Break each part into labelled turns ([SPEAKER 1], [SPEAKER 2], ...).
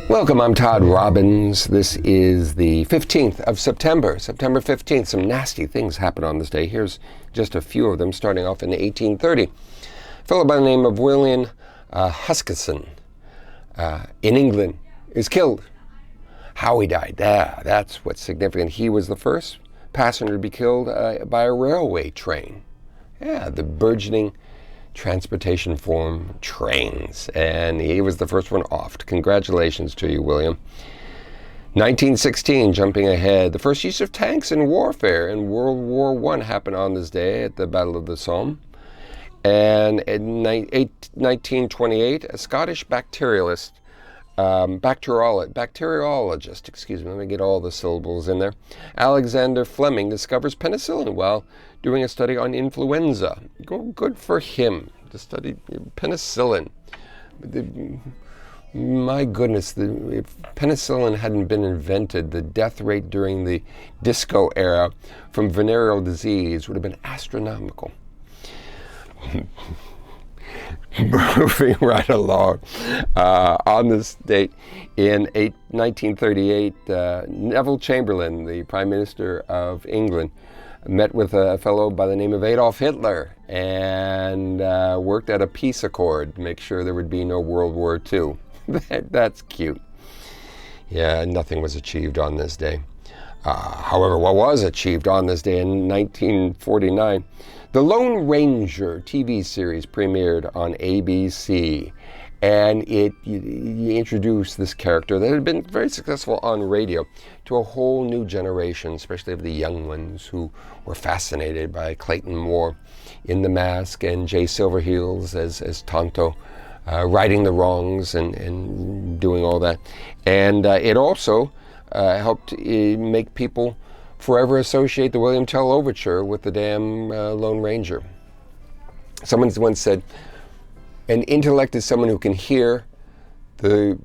[SPEAKER 1] Welcome, I'm Todd Robbins. This is the 15th of September, September 15th. Some nasty things happened on this day. Here's just a few of them, starting off in 1830. A fellow by the name of William Huskisson in England is killed. How he died, that's what's significant. He was the first passenger to be killed by a railway train. Yeah, the burgeoning transportation form, trains, and he was the first one off. Congratulations to you, William. 1916, jumping ahead, the first use of tanks in warfare in World War I happened on this day at the Battle of the Somme. And in 1928, a Scottish bacteriologist, let me get all the syllables in there, Alexander Fleming discovers penicillin while doing a study on influenza. Good for him to study penicillin. My goodness, if penicillin hadn't been invented, the death rate during the disco era from venereal disease would have been astronomical. Moving right along, on this date in 1938, Neville Chamberlain, the Prime Minister of England, met with a fellow by the name of Adolf Hitler and worked out a peace accord to make sure there would be no World War II. That's cute. Yeah, nothing was achieved on this day. However, what was achieved on this day in 1949, the Lone Ranger TV series premiered on ABC, and it introduced this character that had been very successful on radio to a whole new generation, especially of the young ones who were fascinated by Clayton Moore in The Mask and Jay Silverheels as Tonto, righting the wrongs and doing all that. And it also helped make people forever associate the William Tell Overture with the damn Lone Ranger. Someone once said, an intellect is someone who can hear the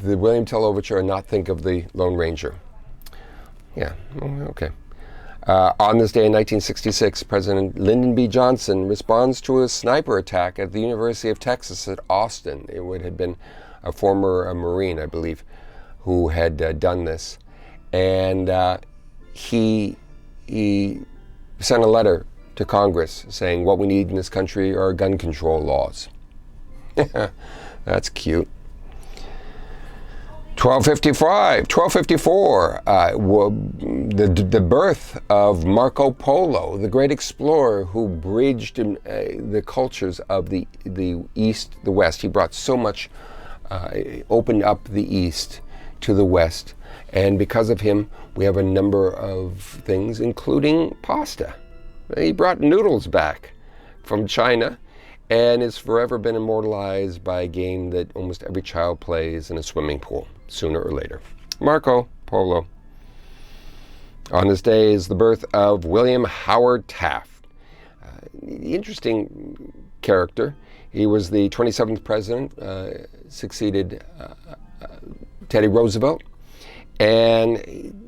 [SPEAKER 1] William Tell Overture and not think of the Lone Ranger. Yeah, okay. On this day in 1966, President Lyndon B. Johnson responds to a sniper attack at the University of Texas at Austin. It would have been a former Marine, I believe, who had done this. And he sent a letter to Congress saying what we need in this country are gun control laws. That's cute. 1254, the birth of Marco Polo, the great explorer who bridged the cultures of the East, the West. He brought so much, opened up the East to the West. And because of him, we have a number of things, including pasta. He brought noodles back from China, and it's forever been immortalized by a game that almost every child plays in a swimming pool, sooner or later. Marco Polo. On this day is the birth of William Howard Taft. Interesting character. He was the 27th president, succeeded Teddy Roosevelt, and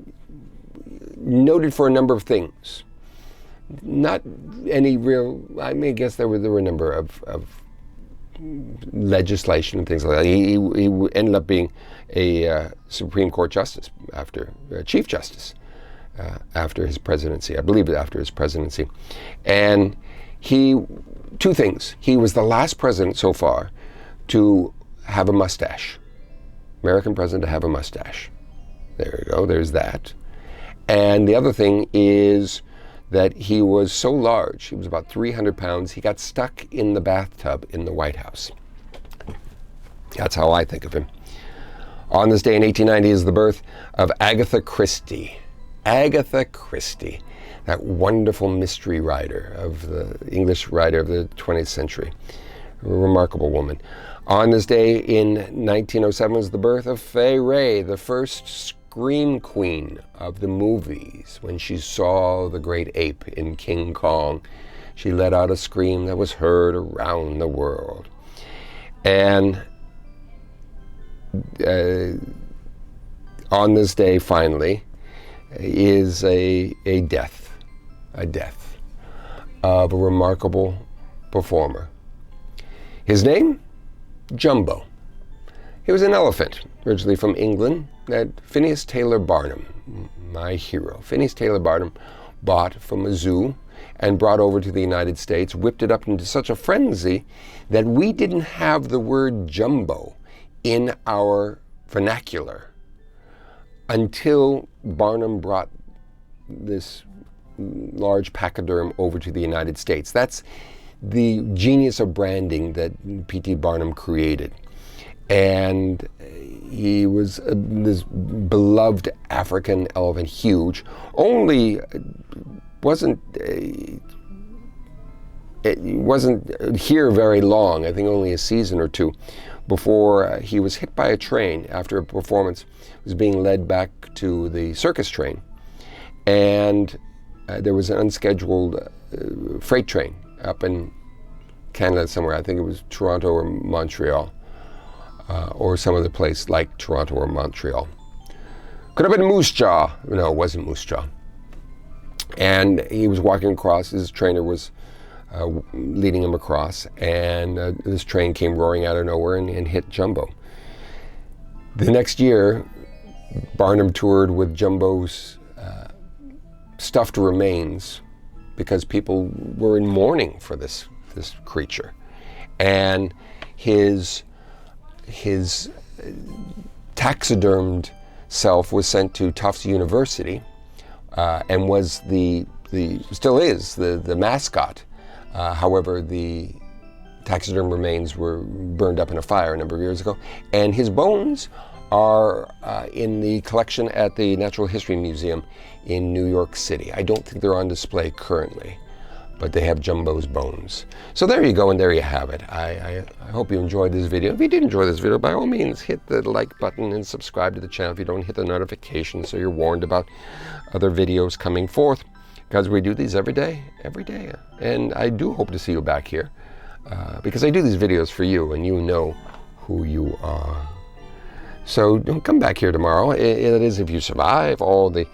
[SPEAKER 1] noted for a number of things. Not any real, I mean, I guess there were a number of legislation and things like that. He ended up being a Supreme Court justice Chief Justice after his presidency, I believe after his presidency. And two things. He was the last president so far to have a mustache. American president to have a mustache. There you go, there's that. And the other thing is that he was so large, he was about 300 pounds, he got stuck in the bathtub in the White House. That's how I think of him. On this day in 1890 is the birth of Agatha Christie. Agatha Christie, that wonderful mystery writer, English writer of the 20th century. A remarkable woman. On this day in 1907 is the birth of Fay Wray, the first scream queen of the movies. When she saw the great ape in King Kong, she let out a scream that was heard around the world. And on this day, finally, is a death of a remarkable performer. His name? Jumbo. He was an elephant, originally from England, that Phineas Taylor Barnum, my hero, Phineas Taylor Barnum, bought from a zoo and brought over to the United States, whipped it up into such a frenzy that we didn't have the word jumbo in our vernacular until Barnum brought this large pachyderm over to the United States. That's the genius of branding that P.T. Barnum created. And he was this beloved African elephant, huge, only wasn't here very long, I think only a season or two, before he was hit by a train after a performance. He was being led back to the circus train, and there was an unscheduled freight train up in Canada somewhere. I think it was Toronto or Montreal, or some other place like Toronto or Montreal. Could have been Moose Jaw. No, it wasn't Moose Jaw. And he was walking across, his trainer was leading him across, and this train came roaring out of nowhere and hit Jumbo. The next year, Barnum toured with Jumbo's stuffed remains because people were in mourning for this creature. And his taxidermed self was sent to Tufts University and was still is the mascot. However, the taxiderm remains were burned up in a fire a number of years ago, and his bones are in the collection at the Natural History Museum in New York City. I don't think they're on display currently, but they have Jumbo's bones. So there you go, and there you have it. I hope you enjoyed this video. If you did enjoy this video, by all means, hit the like button and subscribe to the channel if you don't hit the notification so you're warned about other videos coming forth, because we do these every day. And I do hope to see you back here, because I do these videos for you, and you know who you are. So don't come back here tomorrow. It is if you survive all the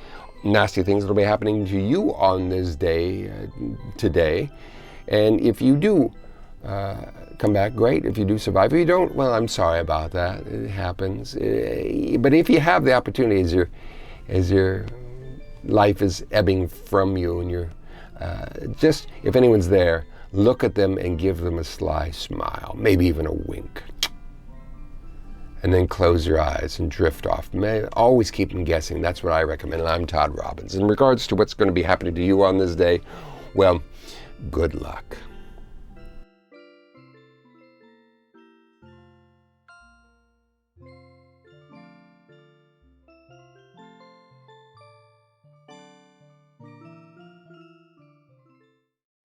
[SPEAKER 1] nasty things that will be happening to you on this day today. And if you do come back, great. If you do survive, if you don't, well, I'm sorry about that. It happens. But if you have the opportunity as your life is ebbing from you, and you're just, if anyone's there, look at them and give them a sly smile, maybe even a wink. And then close your eyes and drift off. Always keep them guessing. That's what I recommend. And I'm Todd Robbins. In regards to what's going to be happening to you on this day, well, good luck.